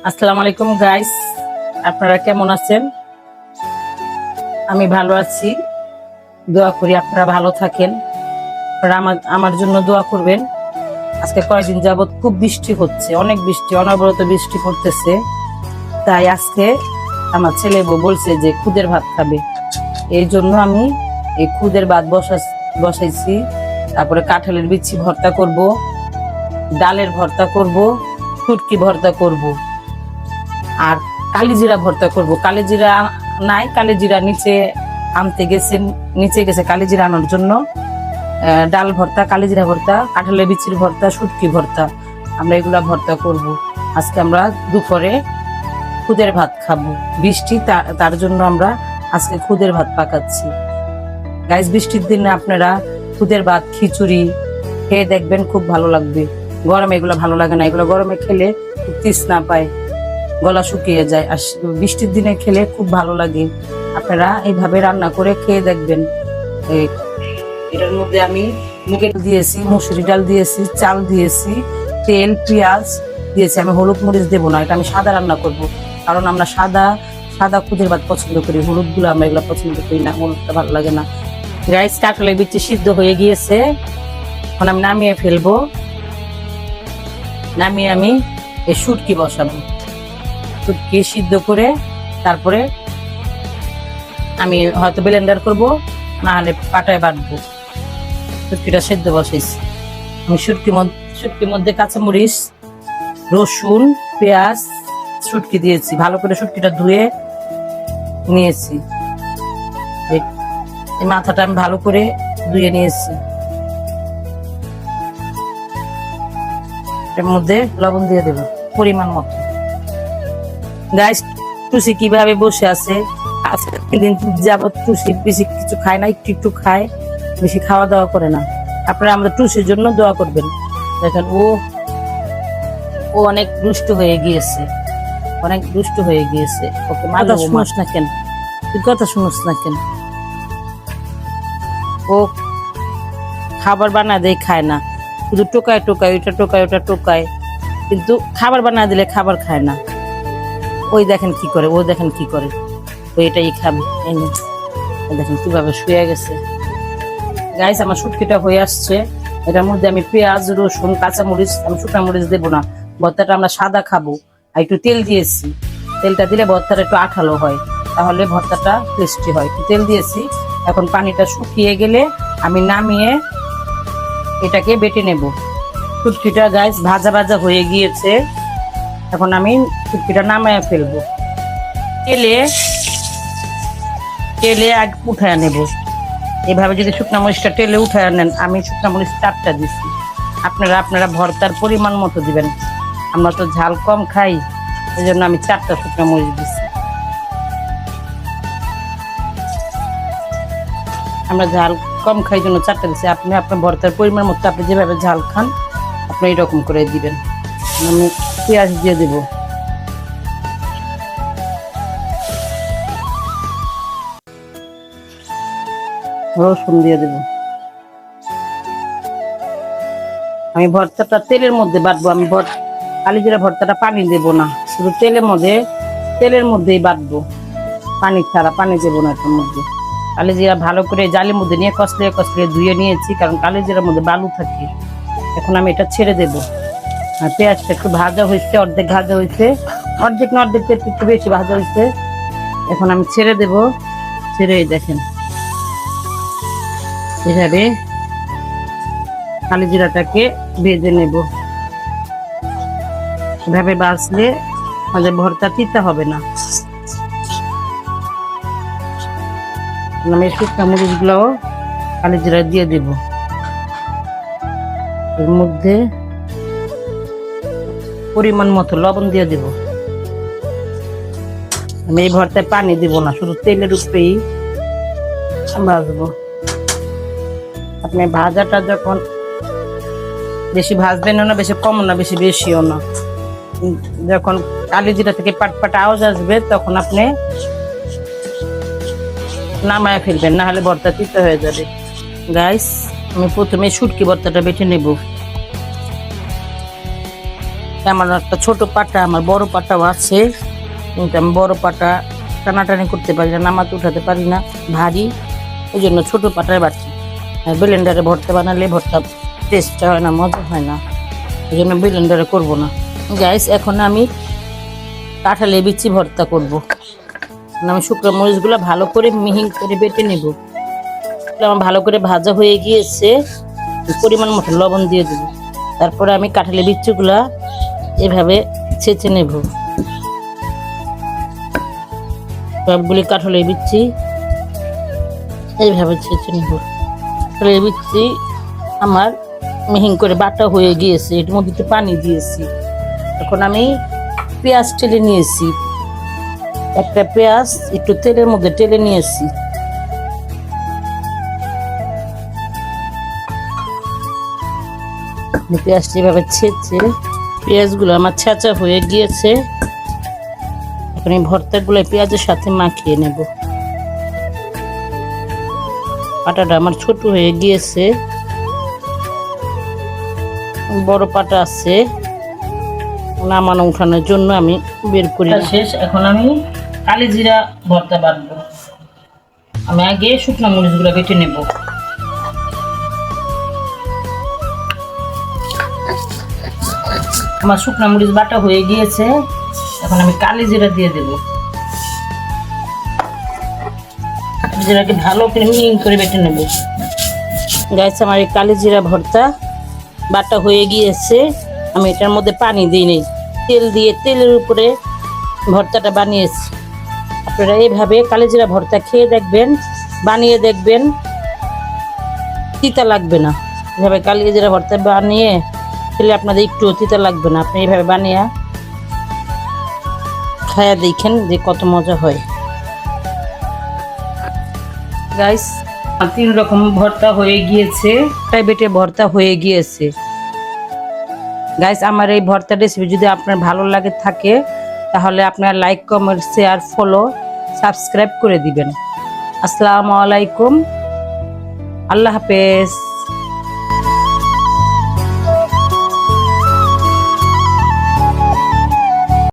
আসসালামু আলাইকুম গাইস, আপনারা কেমন আছেন? আমি ভালো আছি। দোয়া করি আপনারা ভালো থাকেন। আপনারা আমার জন্য দোয়া করবেন। আজকে কয়েকদিন যাবত খুব বৃষ্টি হচ্ছে, অনেক বৃষ্টি, অনবরত বৃষ্টি পড়তেছে। তাই আজকে আমার ছেলে বউ বলছে যে খুদের ভাত খাবে, এই জন্য আমি এই খুদের ভাত বসাইছি। তারপরে কাঁঠালের বিচি ভর্তা করব, ডালের ভর্তা করব, শুটকি ভর্তা করব, আর কালিজিরা ভর্তা করব। কালিজিরা নাই, কালিজিরা নিচে আনতে গেছেন, নিচে গেছে কালিজিরা আনার জন্য। ডাল ভর্তা, কালিজিরা ভর্তা, কাঁঠালের বিচির ভর্তা, শুটকি ভর্তা, আমরা এগুলা ভর্তা করব। আজকে আমরা দুপুরে খুদের ভাত খাবো। বৃষ্টি, তার জন্য আমরা আজকে খুদের ভাত পাকাচ্ছি। গাইস, বৃষ্টির দিনে আপনারা খুদের ভাত, খিচুড়ি খেয়ে দেখবেন, খুব ভালো লাগবে। গরমে এগুলো ভালো লাগে না, এগুলো গরমে খেলে খুব তৃষ্ণা পায়, গলা শুকিয়ে যায়। আর বৃষ্টির দিনে খেলে খুব ভালো লাগে। আপনারা এইভাবে রান্না করে খেয়ে দেখবেন। এটার মধ্যে আমি মুগের দিয়েছি, মুসুরি ডাল দিয়েছি, চাল দিয়েছি, তেল, পেঁয়াজ দিয়েছি। আমি হলুদ মরিচ দেবো না, এটা আমি সাদা রান্না করব, কারণ আমরা সাদা খুদের ভাত পছন্দ করি। হলুদ গুলো আমরা এগুলো পছন্দ করি না, হলুদটা ভালো লাগে না। রাইস কাঁঠালের বিচি সিদ্ধ হয়ে গিয়েছে, এখন আমি নামিয়ে ফেলবো। নামিয়ে আমি এই শুটকি বসাবো। শুটকি সিদ্ধ করে তারপরে আমি হয়তো ব্লেন্ডার করব, না হলে পাটায় বাটবো। শুটকিটা সেদ্ধ বসাইছি আমি। শুটকির মধ্যে কাঁচামরিচ, রসুন, পেঁয়াজ, শুটকি দিয়েছি। ভালো করে শুটকিটা ধুয়ে নিয়েছি। এই মাথাটা আমি ভালো করে ধুয়ে নিয়েছি। এর মধ্যে লবণ দিয়ে দেব পরিমাণ মতো। গাইস, টুসি কিভাবে বসে আছে, আজকে দিন যাবত টুসি বেশি কিছু খায় না, একটু খায়, বেশি খাওয়া দাওয়া করে না। আপনারা আমাদের টুসির জন্য দোয়া করবেন। দেখেন, ও অনেক দুষ্ট হয়ে গিয়েছে, অনেক দুষ্ট হয়ে গিয়েছে। ওকে কথা শুনোস না কেন? তুই কথা শুনোস না কেন? ও খাবার বানা দেয়, খায় না, শুধু টোকায় ওইটা টোকায়, ওটা টোকায়, কিন্তু খাবার বানা দিলে খাবার খায় না। ওই দেখেন কি করে, ও দেখেন কি করে, ও এটাই খাবে। দেখেন কিভাবে শুয়ে গেছে। গাইস, আমার শুটকিটা হয়ে আসছে। এটার মধ্যে আমি পেঁয়াজ, রসুন, কাঁচামরিচ, আমি শুকনা মরিচ দেবো না, ভর্তাটা আমরা সাদা খাবো। আর একটু তেল দিয়েছি, তেলটা দিলে ভর্তাটা একটু আঠালো হয়, তাহলে ভর্তাটা টেস্টি হয়। একটু তেল দিয়েছি। এখন পানিটা শুকিয়ে গেলে আমি নামিয়ে এটাকে বেটে নেব। শুটকিটা গাইস ভাজা ভাজা হয়ে গিয়েছে। এখন আমি শুটকিটা নামিয়ে ফেলবো। তেলে আগ উঠায় নেব। এভাবে যদি শুকনা মরিচটা তেলে উঠায় নেন, আমি শুকনা মরিচ 4টা দিচ্ছি। আপনারা ভর্তার পরিমাণ মতো দিবেন। আমরা তো ঝাল কম খাই, এই জন্য আমি 4টা শুকনা মরিচ দিচ্ছি। আমরা ঝাল কম খাই জন্য 4টা দিচ্ছি। আপনি আপনার ভর্তার পরিমাণ মতো, আপনি যেভাবে ঝাল খান আপনি এরকম করে দিবেন। আমি পেঁয়াজ দিয়ে দেব। রসুন দিয়ে দেব। আমি ভর্তাটা তেলের মধ্যে বাটবো। আমি কালিজিরা ভর্তাটা পানি দেব না, শুধু তেলের মধ্যেই বাটবো, পানি ছাড়া, পানি দেবো না এটার মধ্যে। কালিজিরা ভালো করে জালের মধ্যে নিয়ে কষলে ধুয়ে নিয়েছি, কারণ কালিজিরার মধ্যে বালু থাকে। এখন আমি এটা ছেড়ে দেব। আর পেঁয়াজটা একটু ভাজা হয়েছে, অর্ধেক ভাজা হয়েছে, অর্ধেক না অর্ধেক একটু বেশি ভাজা হয়েছে। এখন আমি ছেড়ে দেব। ছেড়ে দেখেন এভাবে কালিজিরাটাকে ভেজে নেব। এভাবে বাছলে আমাদের ভর্তা তিতা হবে না। আমি শুকনা মরিচ গুলাও কালিজিরা দিয়ে দেব। এর মধ্যে পরিমাণ মতো লবণ দিয়ে দেব। আমি এই ভর্তায় পানি দিব না, শুধু তেলের উপরেই ভাজবো। আপনি ভাজাটা যখন বেশি ভাজবেন না, বেশি কম না, বেশিও না। যখন কালিজিরা থেকে পাটপাট আওয়াজ আসবে, তখন আপনি নামায় ফেলবেন, না হলে ভর্তা তিতা হয়ে যাবে। গাইস, আমি প্রথমে শুটকি ভর্তাটা বেটে নেব। আমার একটা ছোট পাটা, আমার বড় পাটাও আছে, কিন্তু আমি বড় পাটা টানাটানি করতে পারি না, নামাতে উঠাতে পারি না, ভারী। ওই জন্য ছোট পাটায় বাটি। ব্লেন্ডারে ভর্তা বানালে ভর্তা টেস্টটা হয় না, মজা হয় না, ওই জন্য ব্লেন্ডারে করবো না। গাইস, এখন আমি কাঁঠালের বিচি ভর্তা করবো। আমি শুকনো মরিচগুলো ভালো করে মিহিন করে বেটে নেব। আমার ভালো করে ভাজা হয়ে গিয়েছে, পরিমাণ মতো লবণ দিয়ে দেবো। তারপরে আমি কাঁঠালের বিচিগুলা এভাবে ছেঁচে নেব। সবগুলি কাঁঠালের বিচি এইভাবে ছেঁচে নেব। কাঁঠালের বিচি আমার মিহিন করে বাটা হয়ে গিয়েছে, এর মধ্যে একটু পানি দিয়েছি। এখন আমি পেঁয়াজ টেলে নিয়েছি, একটা পেঁয়াজ একটু তেলের মধ্যে টেলে নিয়েছি। পেঁয়াজটি এভাবে ছেঁচে, পেঁয়াজগুলো আমার ছেঁচা হয়ে গিয়েছে। এখন এই ভর্তাগুলো পেঁয়াজের সাথে মাখিয়ে নেব। পাটাটা আমার ছোট হয়ে গিয়েছে, বড় পাটা আছে, নামানো উঠানোর জন্য আমি বের করি। শেষ, এখন আমি কালি জিরা ভর্তা বাটবো। আমি আগে শুকনো মরিচগুলো বেটে নেব। আমার শুকনো মরিচ বাটা হয়ে গিয়েছে, এখন আমি কালি জিরা দিয়ে দেব। জিরাকে ভালো করে মিহিন করে বেটে নেব। গাইস, আমার এই কালি জিরা ভর্তা বাটা হয়ে গিয়েছে। আমি এটার মধ্যে পানি দিই নেই, তেল দিয়ে তেলের উপরে ভর্তাটা বানিয়েছি। আপনারা এইভাবে কালিজিরা ভর্তা খেয়ে দেখবেন, বানিয়ে দেখবেন, তিতা লাগবে না। এভাবে কালিজিরা ভর্তা বানিয়ে খেলে আপনাদের একটু তিতা লাগবে না। আপনি এইভাবে বানিয়ে খায়া দেখেন যে কত মজা হয়। গাইস, 3 রকম ভর্তা হয়ে গিয়েছে, বেটে ভর্তা হয়ে গিয়েছে। গাইস, আমার এই ভর্তা রেসিপি যদি আপনার ভালো লাগে থাকে, তাহলে আপনার like, comment, share, follow, subscribe করে দিবেন। আসসালামু আলাইকুম, আল্লাহ হাফেজ।